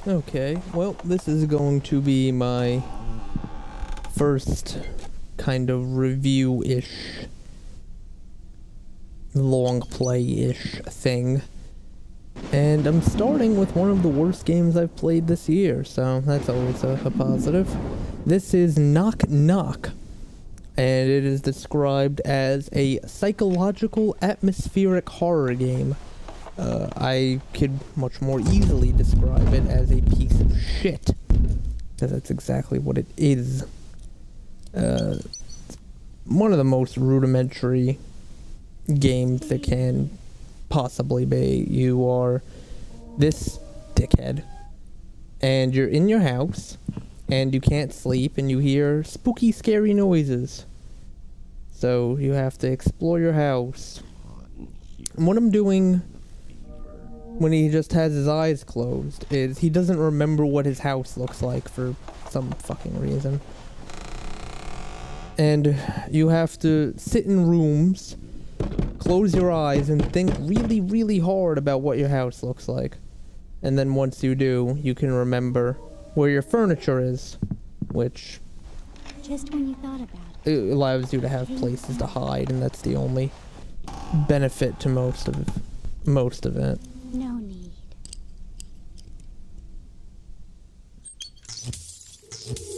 Okay, well, this is going to be my first kind of review-ish, long play-ish thing. And I'm starting with one of the worst games I've played this year, so that's always a positive. This is Knock Knock, and it is described as a psychological atmospheric horror game. I could much more easily describe it as a piece of shit, because that's exactly what it is. One of the most rudimentary games that can possibly be. You are this dickhead, and you're in your house, and you can't sleep, and you hear spooky, scary noises. So you have to explore your house. And what I'm doing when he just has his eyes closed is he doesn't remember what his house looks like for some fucking reason. And you have to sit in rooms, close your eyes, and think really, really hard about what your house looks like. And then once you do, you can remember where your furniture is, which just when you thought about it, allows you to have places to hide, and that's the only benefit to most of it. No need.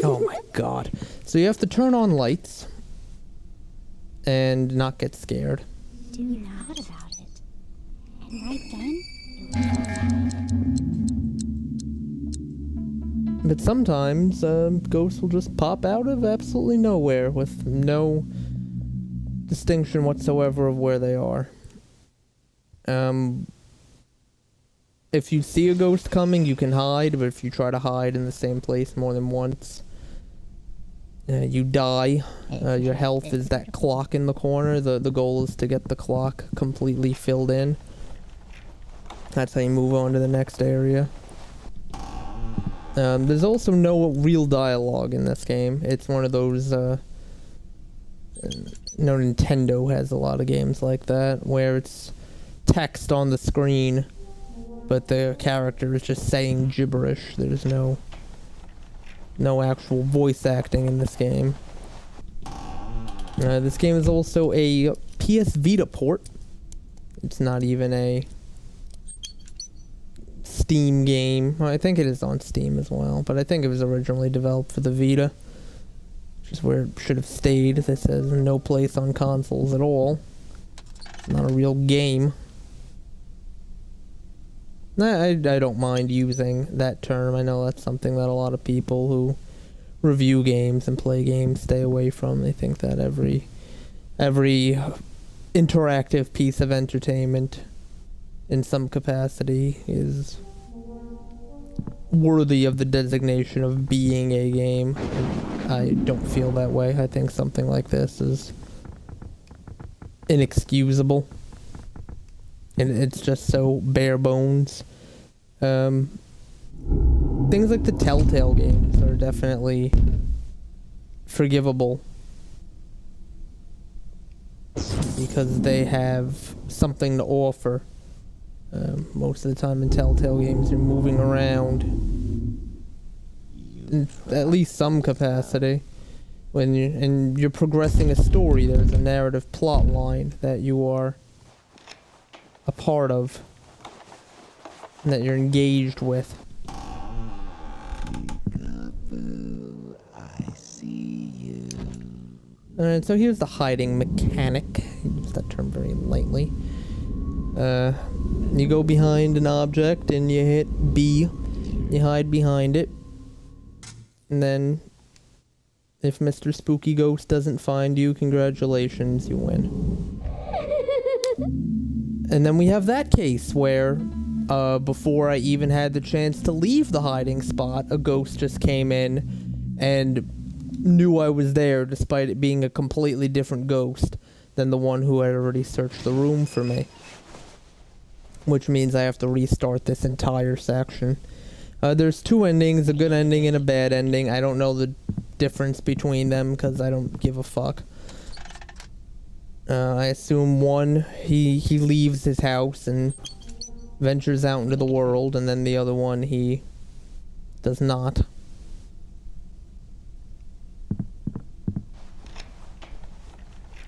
Oh my god. So you have to turn on lights and not get scared. Do you thought about it? And right then, it was But sometimes ghosts will just pop out of absolutely nowhere with no distinction whatsoever of where they are. If you see a ghost coming, you can hide, but if you try to hide in the same place more than once, you die. Your health is that clock in the corner. The goal is to get the clock completely filled in. That's how you move on to the next area. There's also no real dialogue in this game. It's one of those, Nintendo has a lot of games like that, where it's text on the screen, but the character is just saying gibberish. There's no actual voice acting in this game. This game is also a PS Vita port. It's not even a Steam game. Well, I think it is on Steam as well, but I think it was originally developed for the Vita, which is where it should have stayed. This says no place on consoles at all. It's not a real game. I don't mind using that term. I know that's something that a lot of people who review games and play games stay away from. They think that every interactive piece of entertainment in some capacity is worthy of the designation of being a game. And I don't feel that way. I think something like this is inexcusable. And it's just so bare bones. Things like the Telltale games are definitely forgivable because they have something to offer. Most of the time in Telltale games you're moving around in at least some capacity. When you're progressing a story, there's a narrative plot line that you are a part of, that you're engaged with. I see you. Alright, so here's the hiding mechanic. I use that term very lightly. You go behind an object and you hit B. You hide behind it. And then, if Mr. Spooky Ghost doesn't find you, congratulations, you win. And then we have that case where, before I even had the chance to leave the hiding spot, a ghost just came in and knew I was there despite it being a completely different ghost than the one who had already searched the room for me. Which means I have to restart this entire section. There's two endings, a good ending and a bad ending. I don't know the difference between them because I don't give a fuck. I assume one, he leaves his house and ventures out into the world, and then the other one, he does not.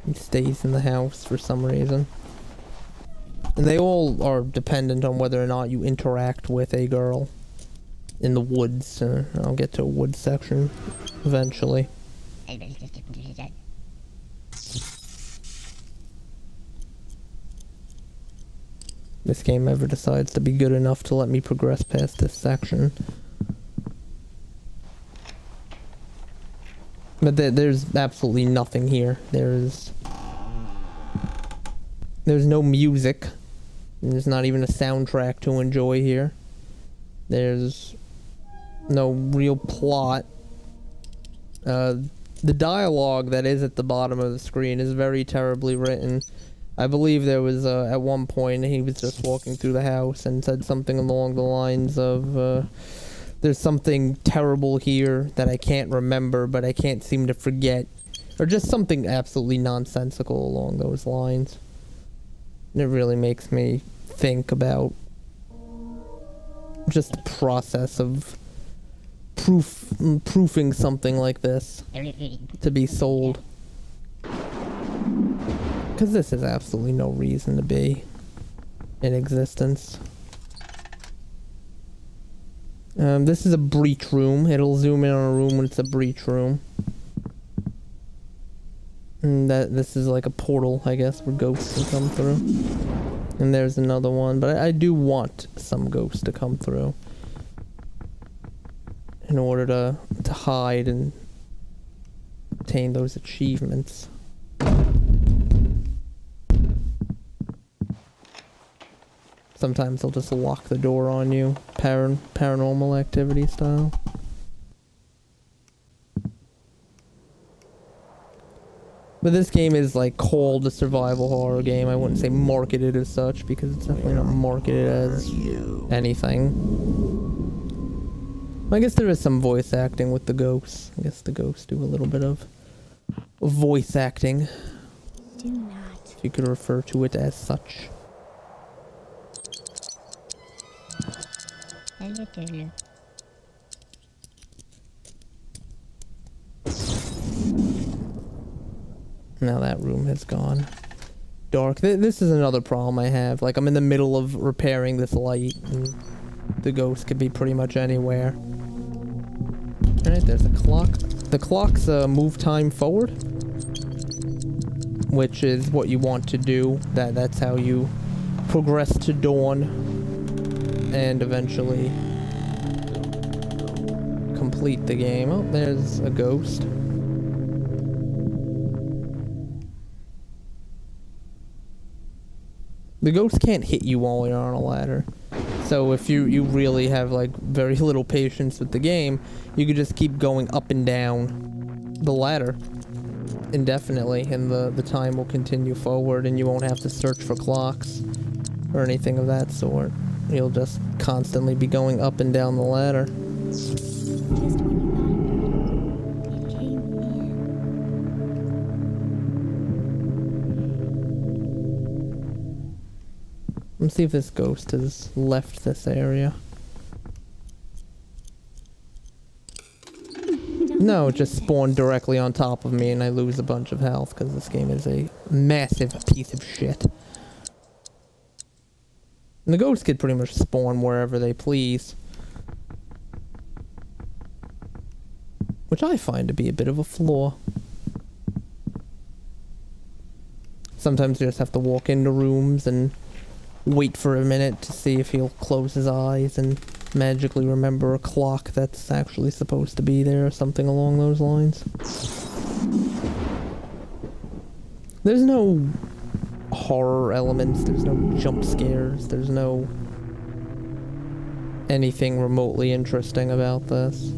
He stays in the house for some reason. And they all are dependent on whether or not you interact with a girl in the woods. I'll get to a woods section eventually. This game ever decides to be good enough to let me progress past this section. But there's absolutely nothing here. There's no music. There's not even a soundtrack to enjoy here. There's no real plot. The dialogue that is at the bottom of the screen is very terribly written. I believe there was, at one point, he was just walking through the house and said something along the lines of, there's something terrible here that I can't remember, but I can't seem to forget. Or just something absolutely nonsensical along those lines. And it really makes me think about just the process of proofing something like this to be sold. Because this has absolutely no reason to be in existence. This is a breach room. It'll zoom in on a room when it's a breach room. And this is like a portal, I guess, where ghosts can come through. And there's another one, but I do want some ghosts to come through in order to hide and obtain those achievements. Sometimes they'll just lock the door on you, paranormal activity style. But this game is like called a survival horror game. I wouldn't say marketed as such because it's definitely not marketed as anything. I guess there is some voice acting with the ghosts. I guess the ghosts do a little bit of voice acting. Do not. If you could refer to it as such. Now that room has gone dark. This is another problem I have. Like, I'm in the middle of repairing this light, and the ghost could be pretty much anywhere. Alright, there's a clock. The clock's move time forward, which is what you want to do. That's how you progress to dawn and eventually complete the game. Oh, there's a ghost. The ghost can't hit you while you're on a ladder. So if you really have like very little patience with the game, you could just keep going up and down the ladder indefinitely, and the time will continue forward, and you won't have to search for clocks or anything of that sort. You'll just constantly be going up and down the ladder. Just when you thought it came in. Let's see if this ghost has left this area. No, it just spawned directly on top of me and I lose a bunch of health because this game is a massive piece of shit. And the ghosts could pretty much spawn wherever they please. Which I find to be a bit of a flaw. Sometimes you just have to walk into rooms and wait for a minute to see if he'll close his eyes and magically remember a clock that's actually supposed to be there or something along those lines. There's no horror elements, there's no jump scares, there's no anything remotely interesting about this.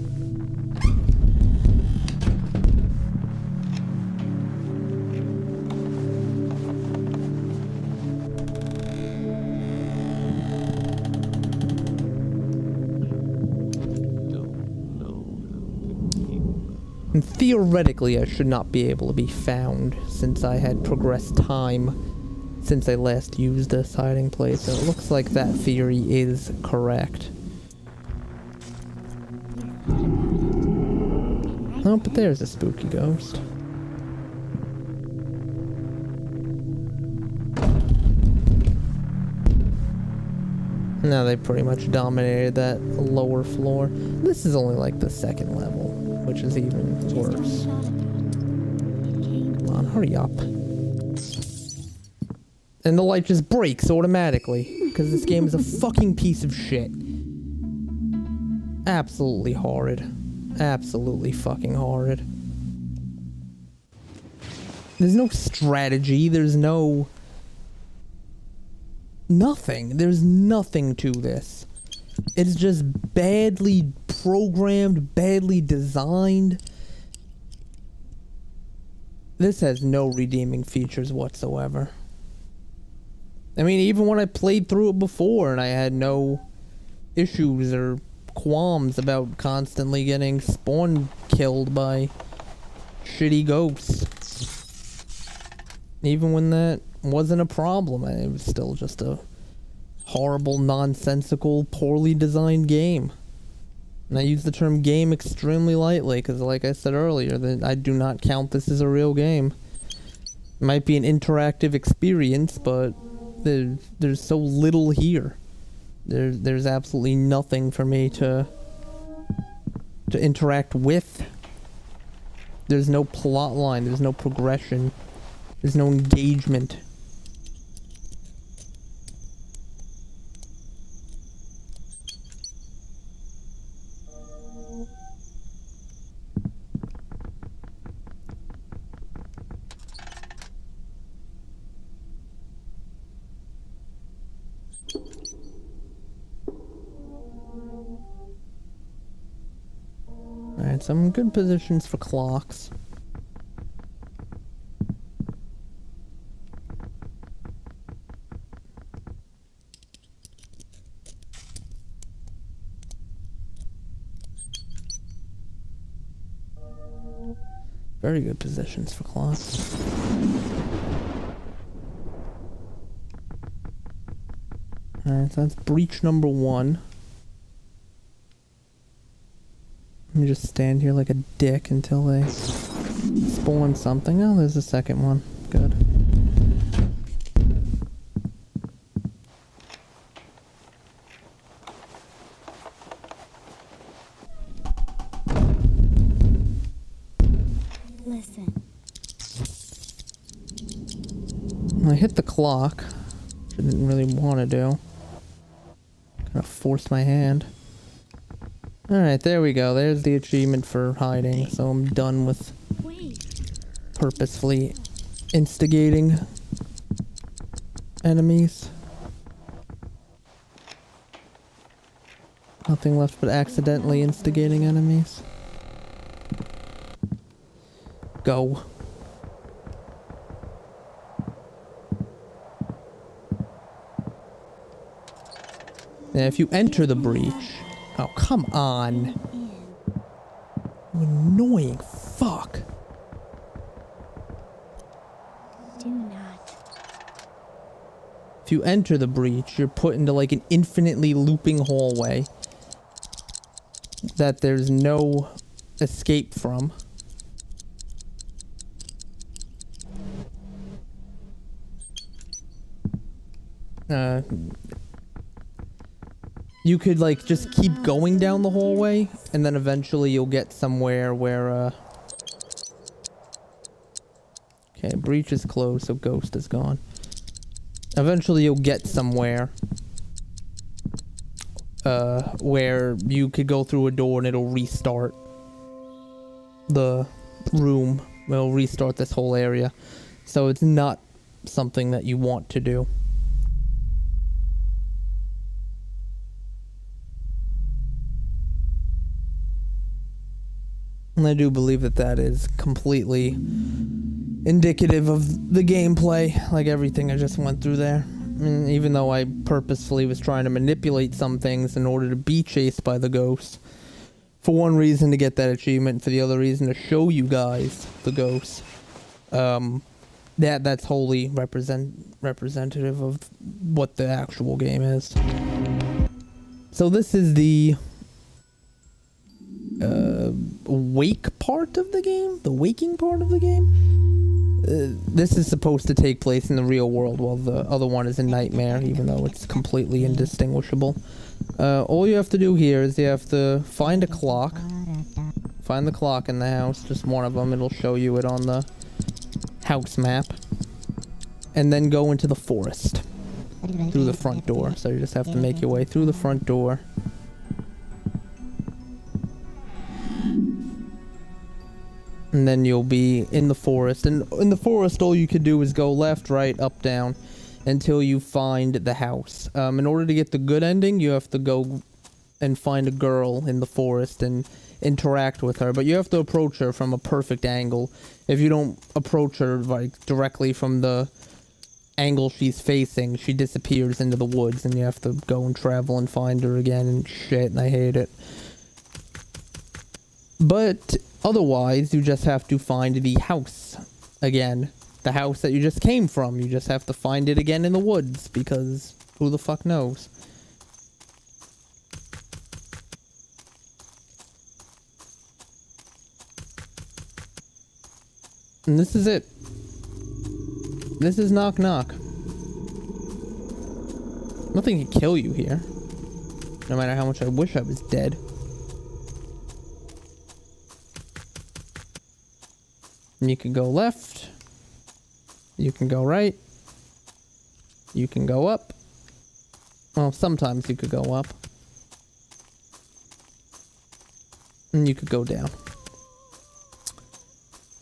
And theoretically, I should not be able to be found since I had progressed time since I last used this hiding place. So it looks like that theory is correct. Oh, but there's a spooky ghost. Now they pretty much dominated that lower floor. This is only like the second level, which is even Just when you worse. thought it came. Come on, hurry up. And the light just breaks automatically, because this game is a fucking piece of shit. Absolutely horrid. Absolutely fucking horrid. There's no strategy, there's no... nothing. There's nothing to this. It's just badly programmed, badly designed. This has no redeeming features whatsoever. I mean, even when I played through it before and I had no issues or qualms about constantly getting spawn killed by shitty ghosts. Even when that wasn't a problem, it was still just a horrible, nonsensical, poorly designed game. And I use the term game extremely lightly because, like I said earlier, that I do not count this as a real game. It might be an interactive experience, but there's so little here. There's absolutely nothing for me to interact with. There's no plot line, there's no progression, there's no engagement. Alright, some good positions for clocks. Very good positions for clocks. Alright, so that's breach number 1. Let me just stand here like a dick until they spawn something. Oh, there's a second one. Good. Listen. I hit the clock, which I didn't really want to do. Kind of forced my hand. Alright, there we go. There's the achievement for hiding, so I'm done with Wait. purposefully instigating enemies. Nothing left but accidentally instigating enemies. Go. Now, if you enter the breach... Oh, come on. In. You annoying fuck. Do not. If you enter the breach, you're put into like an infinitely looping hallway that there's no escape from. You could like just keep going down the hallway and then eventually you'll get somewhere where okay, breach is closed, so ghost is gone. Eventually you'll get somewhere where you could go through a door and it'll restart the room. It'll restart this whole area. So it's not something that you want to do. And I do believe that that is completely indicative of the gameplay, like everything I just went through there. I mean, even though I purposefully was trying to manipulate some things in order to be chased by the ghosts. For one reason to get that achievement, for the other reason to show you guys the ghosts. That's wholly representative of what the actual game is. So this is the wake part of the game, the waking part of the game. This is supposed to take place in the real world, while the other one is a nightmare, even though it's completely indistinguishable. All you have to do here is you have to find a clock. Find the clock in the house, just one of them. It'll show you it on the house map. And then go into the forest through the front door. So you just have to make your way through the front door. And then you'll be in the forest. And in the forest, all you could do is go left, right, up, down, until you find the house. In order to get the good ending, you have to go and find a girl in the forest and interact with her. But you have to approach her from a perfect angle. If you don't approach her like directly from the angle she's facing, she disappears into the woods, and you have to go and travel and find her again and shit, and I hate it. But otherwise, you just have to find the house again. The house that you just came from. You just have to find it again in the woods, because who the fuck knows? And this is it. This is Knock Knock. Nothing can kill you here. No matter how much I wish I was dead. And you can go left. You can go right. You can go up. Well, sometimes you could go up. And you could go down.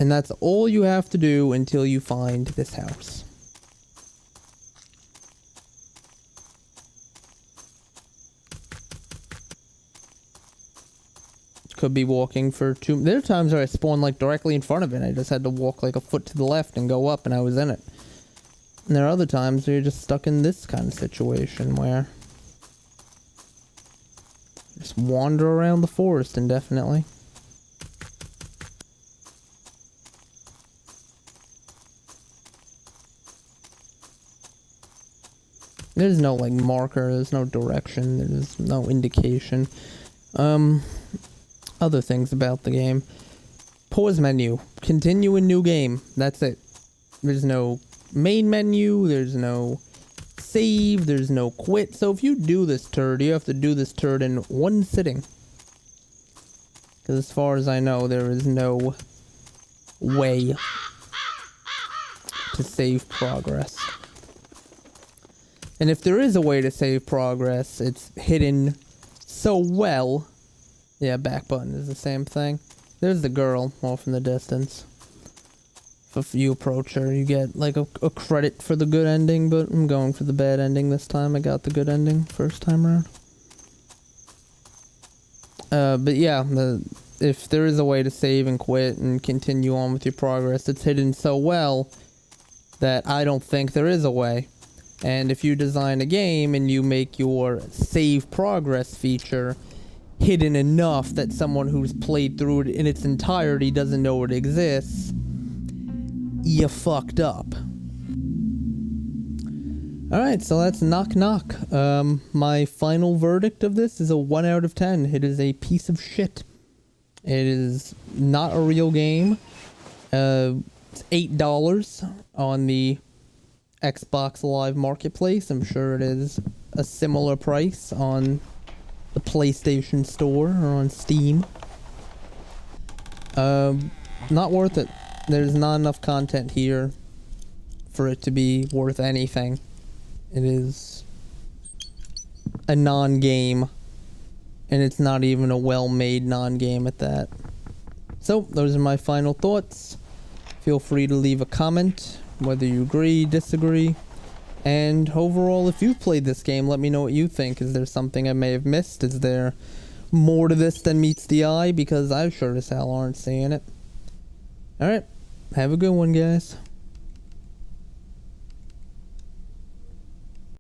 And that's all you have to do until you find this house. Could be walking for two... There are times where I spawned like directly in front of it. I just had to walk like a foot to the left and go up and I was in it. And there are other times where you're just stuck in this kind of situation where... you just wander around the forest indefinitely. There's no like marker, there's no direction, there's no indication. Other things about the game. Pause menu. Continue in new game. That's it. There's no main menu, there's no save, there's no quit. So if you do this turd, you have to do this turd in one sitting. Because as far as I know, there is no way to save progress. And if there is a way to save progress, it's hidden so well. Yeah, back button is the same thing. There's the girl off in the distance. If you approach her, you get like a credit for the good ending, but I'm going for the bad ending this time. I got the good ending first time around. But yeah, if there is a way to save and quit and continue on with your progress, it's hidden so well that I don't think there is a way. And if you design a game and you make your save progress feature hidden enough that someone who's played through it in its entirety doesn't know it exists, you fucked up. Alright, so that's Knock Knock. My final verdict of this is a 1 out of 10. It is a piece of shit. It is not a real game. It's $8 on the Xbox Live Marketplace. I'm sure it is a similar price on the PlayStation Store or on Steam. Not worth it. There's not enough content here for it to be worth anything. It is a non-game, and it's not even a well-made non-game at that. So, those are my final thoughts. Feel free to leave a comment, whether you agree, disagree. And overall, if you've played this game, let me know what you think. Is there something I may have missed? Is there more to this than meets the eye? Because I sure as hell aren't seeing it. Alright, have a good one, guys.